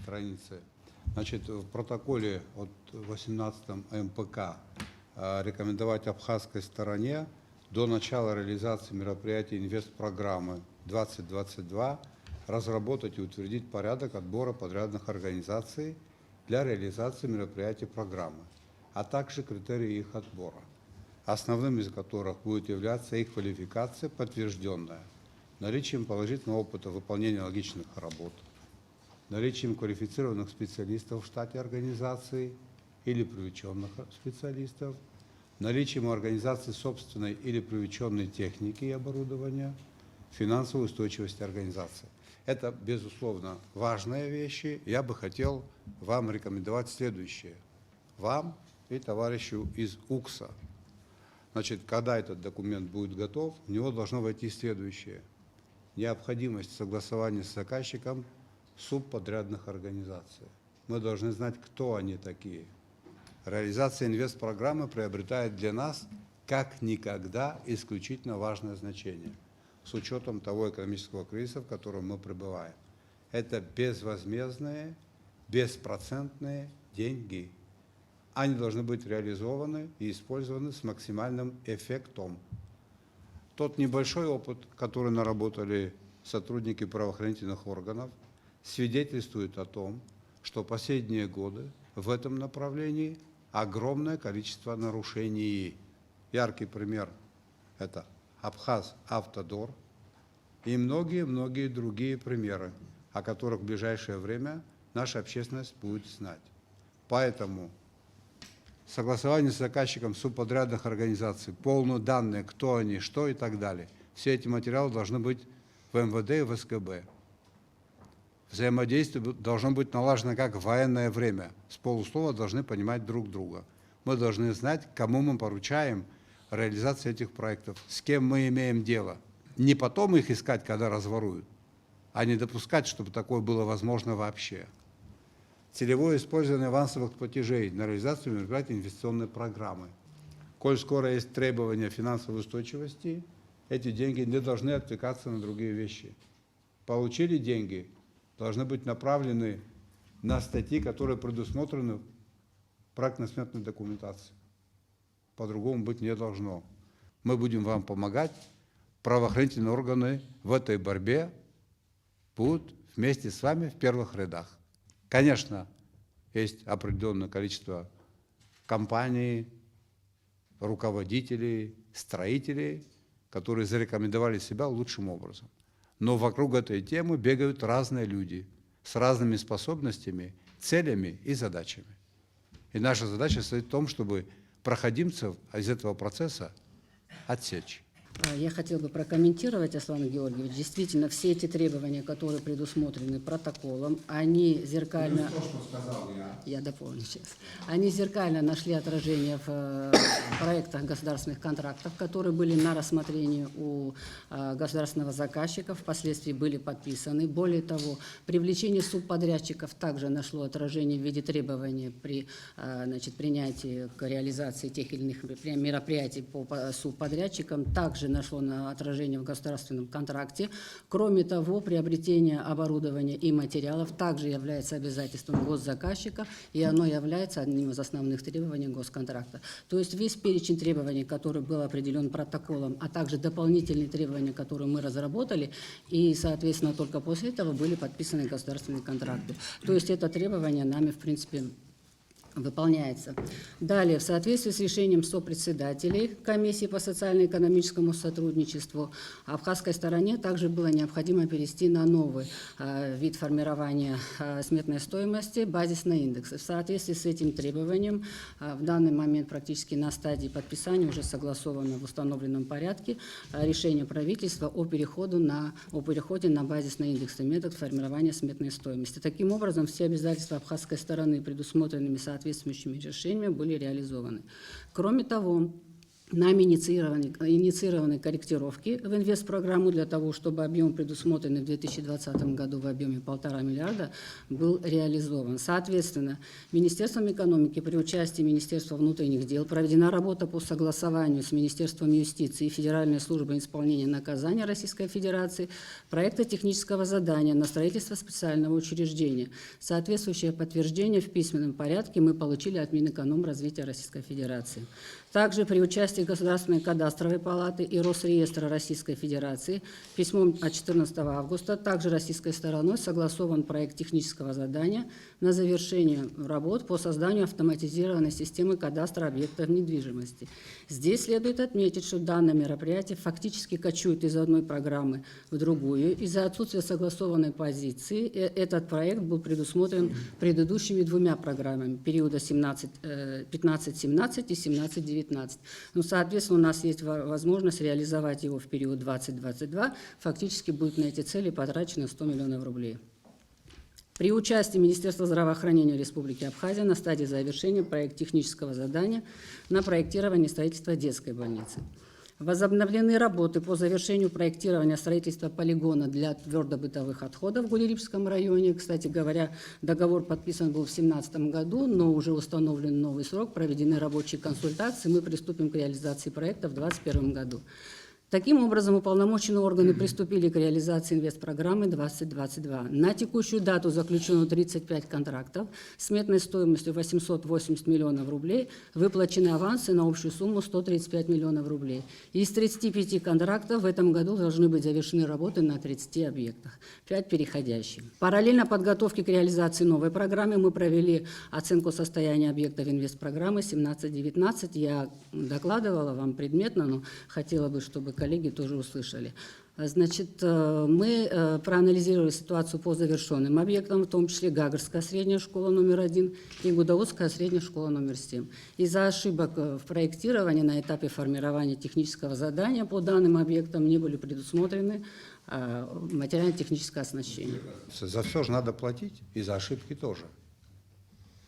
странице. Значит, в протоколе от 18-м МПК рекомендовать абхазской стороне до начала реализации мероприятий инвестпрограммы 2022 разработать и утвердить порядок отбора подрядных организаций для реализации мероприятий программы, а также критерии их отбора, основным из которых будет являться их квалификация, подтвержденная наличием положительного опыта выполнения аналогичных работ, наличием квалифицированных специалистов в штате организации или привлеченных специалистов, наличием у организации собственной или привлеченной техники и оборудования, финансовой устойчивости организации. Это, безусловно, важные вещи. Я бы хотел вам рекомендовать следующее. Вам и товарищу из УКСа. Значит, когда этот документ будет готов, в него должно войти следующее. Необходимость согласования с заказчиком субподрядных организаций. Мы должны знать, кто они такие. Реализация инвестпрограммы приобретает для нас как никогда исключительно важное значение с учетом того экономического кризиса, в котором мы пребываем. Это безвозмездные, беспроцентные деньги. Они должны быть реализованы и использованы с максимальным эффектом. Тот небольшой опыт, который наработали сотрудники правоохранительных органов, свидетельствует о том, что последние годы в этом направлении огромное количество нарушений. Яркий пример – это Абхаз-Автодор и многие-многие другие примеры, о которых в ближайшее время наша общественность будет знать. Поэтому согласование с заказчиком субподрядных организаций, полные данные, кто они, что и так далее. Все эти материалы должны быть в МВД и в СКБ. Взаимодействие должно быть налажено как в военное время. С полуслова должны понимать друг друга. Мы должны знать, кому мы поручаем реализацию этих проектов, с кем мы имеем дело. Не потом их искать, когда разворуют, а не допускать, чтобы такое было возможно вообще. Целевое использование авансовых платежей на реализацию мероприятий инвестиционной программы. Коль скоро есть требования финансовой устойчивости, эти деньги не должны отвлекаться на другие вещи. Получили деньги, должны быть направлены на статьи, которые предусмотрены в проектно-сметной документации. По-другому быть не должно. Мы будем вам помогать. Правоохранительные органы в этой борьбе будут вместе с вами в первых рядах. Конечно, есть определенное количество компаний, руководителей, строителей, которые зарекомендовали себя лучшим образом. Но вокруг этой темы бегают разные люди с разными способностями, целями и задачами. И наша задача состоит в том, чтобы проходимцев из этого процесса отсечь. Я хотела бы прокомментировать, Аслан Георгиевич. Действительно, все эти требования, которые предусмотрены протоколом, они зеркально... То, что сказал я. Я дополню сейчас. Они зеркально нашли отражение в проектах государственных контрактов, которые были на рассмотрении у государственного заказчика, впоследствии были подписаны. Более того, привлечение субподрядчиков также нашло отражение в виде требований при принятии к реализации тех или иных мероприятий по субподрядчикам. Также нашло отражение в государственном контракте. Кроме того, приобретение оборудования и материалов также является обязательством госзаказчика, и оно является одним из основных требований госконтракта. То есть весь перечень требований, который был определен протоколом, а также дополнительные требования, которые мы разработали, и, соответственно, только после этого были подписаны государственные контракты. То есть это требование нами, в принципе, выполняется. Далее, в соответствии с решением сопредседателей комиссии по социально-экономическому сотрудничеству, абхазской стороне также было необходимо перейти на новый вид формирования сметной стоимости, базисные индексы. В соответствии с этим требованием в данный момент практически на стадии подписания уже согласовано в установленном порядке решение правительства о переходе на базисные индексы, метод формирования сметной стоимости. Таким образом, все обязательства абхазской стороны, предусмотренными соответствующими решениями, были реализованы. Кроме того, нами инициированы корректировки в инвестпрограмму для того, чтобы объем, предусмотренный в 2020 году в объеме 1,5 миллиарда, был реализован. Соответственно, Министерством экономики при участии Министерства внутренних дел проведена работа по согласованию с Министерством юстиции и Федеральной службой исполнения наказания Российской Федерации проекта технического задания на строительство специального учреждения. Соответствующее подтверждение в письменном порядке мы получили от Минэкономразвития Российской Федерации. Также при участии участие Государственной кадастровой палаты и Росреестра Российской Федерации письмом от 14 августа также российской стороной согласован проект технического задания на завершение работ по созданию автоматизированной системы кадастра объектов недвижимости. Здесь следует отметить, что данное мероприятие фактически кочует из одной программы в другую. Из-за отсутствия согласованной позиции этот проект был предусмотрен предыдущими двумя программами периода 15-17 и 17-19. Ну, соответственно, у нас есть возможность реализовать его в период 2022. Фактически будет на эти цели потрачено 100 миллионов рублей. При участии Министерства здравоохранения Республики Абхазия на стадии завершения проект технического задания на проектирование и строительство детской больницы. Возобновлены работы по завершению проектирования строительства полигона для твердобытовых отходов в Гулерибском районе. Кстати говоря, договор подписан был в 2017 году, но уже установлен новый срок, проведены рабочие консультации, мы приступим к реализации проекта в 2021 году. Таким образом, уполномоченные органы приступили к реализации инвестпрограммы 2022. На текущую дату заключено 35 контрактов с сметной стоимостью 880 миллионов рублей, выплачены авансы на общую сумму 135 миллионов рублей. Из 35 контрактов в этом году должны быть завершены работы на 30 объектах, 5 переходящих. Параллельно подготовке к реализации новой программы мы провели оценку состояния объектов инвестпрограммы 17-19. Я докладывала вам предметно, но хотела бы, чтобы коллеги тоже услышали. Значит, мы проанализировали ситуацию по завершенным объектам, в том числе Гагарская средняя школа номер 1 и Гудаутская средняя школа номер 7. Из-за ошибок в проектировании на этапе формирования технического задания по данным объектам не были предусмотрены материально-техническое оснащение. За все же надо платить, и за ошибки тоже.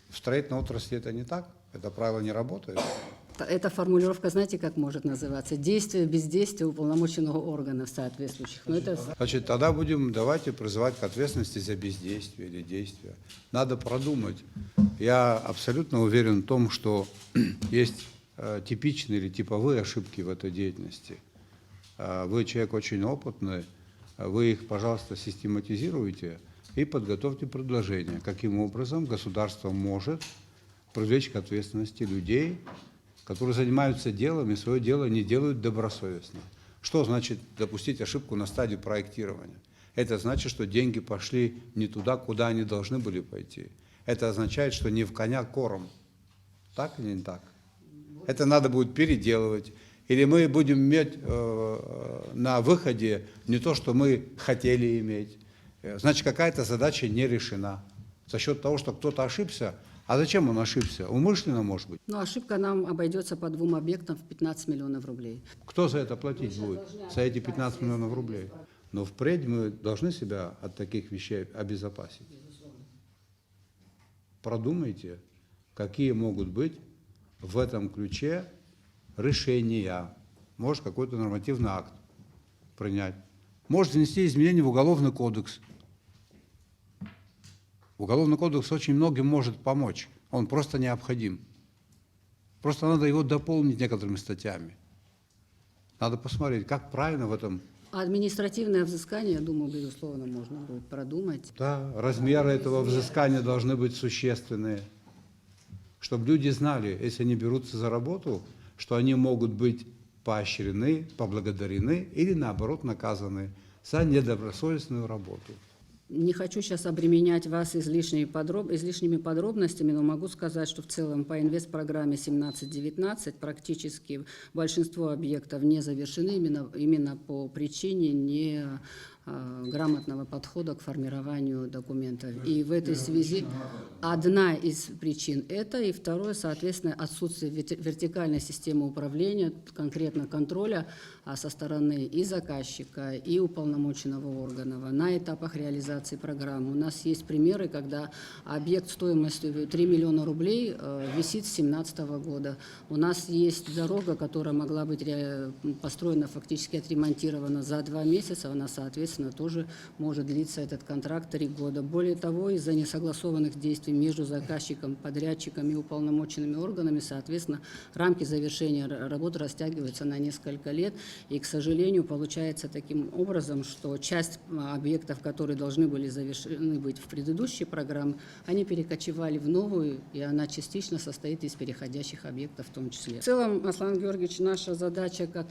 В строительной отрасли это не так, это правило не работает. Эта формулировка, знаете, как может называться? Действие, бездействие уполномоченного органа соответствующих. Но это... Значит, тогда давайте призывать к ответственности за бездействие или действие. Надо продумать. Я абсолютно уверен в том, что есть типичные или типовые ошибки в этой деятельности. Вы человек очень опытный, вы их, пожалуйста, систематизируйте и подготовьте предложение, каким образом государство может привлечь к ответственности людей, которые занимаются делом и свое дело не делают добросовестно. Что значит допустить ошибку на стадии проектирования? Это значит, что деньги пошли не туда, куда они должны были пойти. Это означает, что не в коня корм. Так или не так? Это надо будет переделывать. Или мы будем иметь на выходе не то, что мы хотели иметь. Значит, какая-то задача не решена. За счет того, что кто-то ошибся. А зачем он ошибся? Умышленно, может быть. Ну, ошибка нам обойдется по двум объектам в 15 миллионов рублей. Кто за это платить будет? За эти 15 миллионов рублей. Но впредь мы должны себя от таких вещей обезопасить. Продумайте, какие могут быть в этом ключе решения. Может, какой-то нормативный акт принять. Может, внести изменения в Уголовный кодекс. Уголовный кодекс очень многим может помочь. Он просто необходим. Просто надо его дополнить некоторыми статьями. Надо посмотреть, как правильно в этом. Административное взыскание, я думаю, безусловно, можно будет продумать. Да, размеры этого взыскания должны быть существенные. Чтобы люди знали, если они берутся за работу, что они могут быть поощрены, поблагодарены или, наоборот, наказаны за недобросовестную работу. Не хочу сейчас обременять вас излишними подробностями, но могу сказать, что в целом по инвестпрограмме 17-19 практически большинство объектов не завершены именно по причине неграмотного подхода к формированию документов. И в этой связи одна из причин это, и второе, соответственно, отсутствие вертикальной системы управления, конкретно контроля со стороны и заказчика, и уполномоченного органа на этапах реализации программы. У нас есть примеры, когда объект стоимостью 3 миллиона рублей висит с 2017 года. У нас есть дорога, которая могла быть построена, фактически отремонтирована за 2 месяца, она, соответственно, соответственно, тоже может длиться этот контракт 3 года. Более того, из-за несогласованных действий между заказчиком, подрядчиком и уполномоченными органами, соответственно, рамки завершения работ растягиваются на несколько лет. И, к сожалению, получается таким образом, что часть объектов, которые должны были завершены быть в предыдущей программе, они перекочевали в новую, и она частично состоит из переходящих объектов в том числе. В целом, Аслан Георгиевич, наша задача, как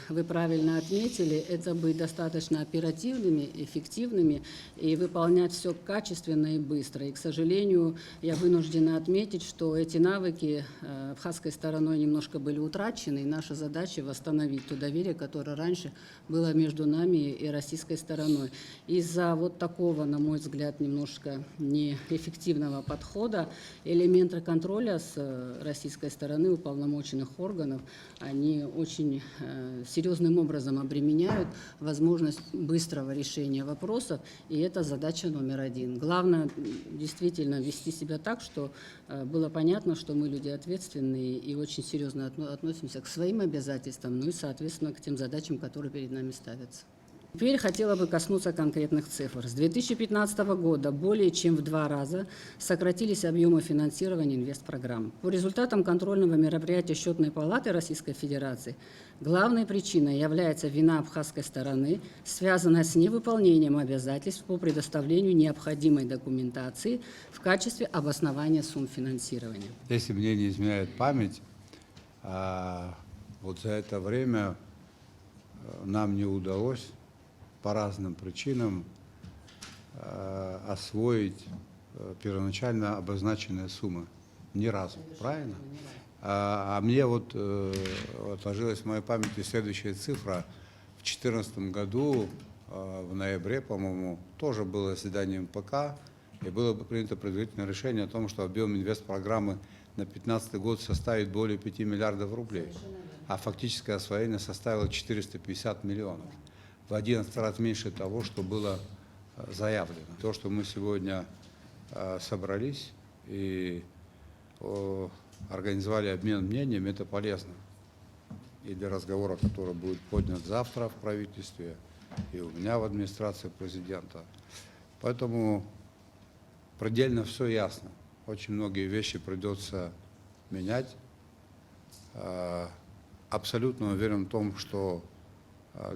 вы правильно отметили, это быть достаточно оперативными, эффективными и выполнять все качественно и быстро. И, к сожалению, я вынуждена отметить, что эти навыки абхазской стороной немножко были утрачены, и наша задача восстановить то доверие, которое раньше было между нами и российской стороной. Из-за вот такого, на мой взгляд, немножко неэффективного подхода элементы контроля с российской стороны уполномоченных органов, они очень серьезным образом обременяют возможность быстрого решения вопросов, и это задача номер один. Главное действительно вести себя так, что было понятно, что мы люди ответственные и очень серьезно относимся к своим обязательствам, ну и, соответственно, к тем задачам, которые перед нами ставятся. Теперь хотела бы коснуться конкретных цифр. С 2015 года более чем в 2 раза сократились объемы финансирования инвестпрограмм. По результатам контрольного мероприятия Счетной палаты Российской Федерации главной причиной является вина абхазской стороны, связанная с невыполнением обязательств по предоставлению необходимой документации в качестве обоснования сумм финансирования. Если мне не изменяет память, вот за это время нам не удалось по разным причинам освоить первоначально обозначенные суммы. Ни разу, правильно? А мне вот отложилась в моей памяти следующая цифра. В 2014 году, в ноябре, по-моему, тоже было заседание МПК, и было принято предварительное решение о том, что объем инвестпрограммы на 2015 год составит более 5 миллиардов рублей, а фактическое освоение составило 450 миллионов. В 11 раз меньше того, что было заявлено. То, что мы сегодня собрались и организовали обмен мнениями, это полезно. И для разговора, который будет поднят завтра в правительстве, и у меня в администрации президента. Поэтому предельно все ясно. Очень многие вещи придется менять. Абсолютно уверен в том, что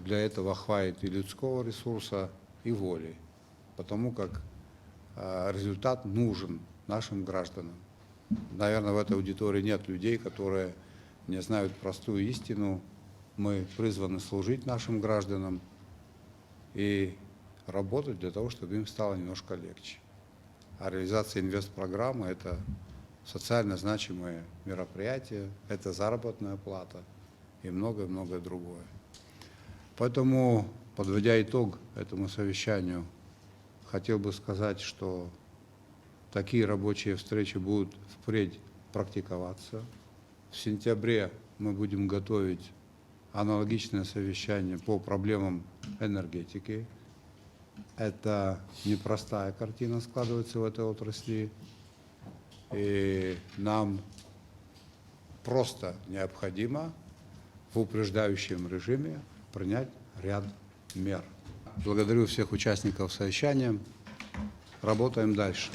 для этого хватит и людского ресурса, и воли, потому как результат нужен нашим гражданам. Наверное, в этой аудитории нет людей, которые не знают простую истину. Мы призваны служить нашим гражданам и работать для того, чтобы им стало немножко легче. А реализация инвестпрограммы – это социально значимое мероприятие, это заработная плата и многое-многое другое. Поэтому, подводя итог этому совещанию, хотел бы сказать, что такие рабочие встречи будут впредь практиковаться. В сентябре мы будем готовить аналогичное совещание по проблемам энергетики. Это непростая картина складывается в этой отрасли, и нам просто необходимо в упреждающем режиме принять ряд мер. Благодарю всех участников совещания. Работаем дальше.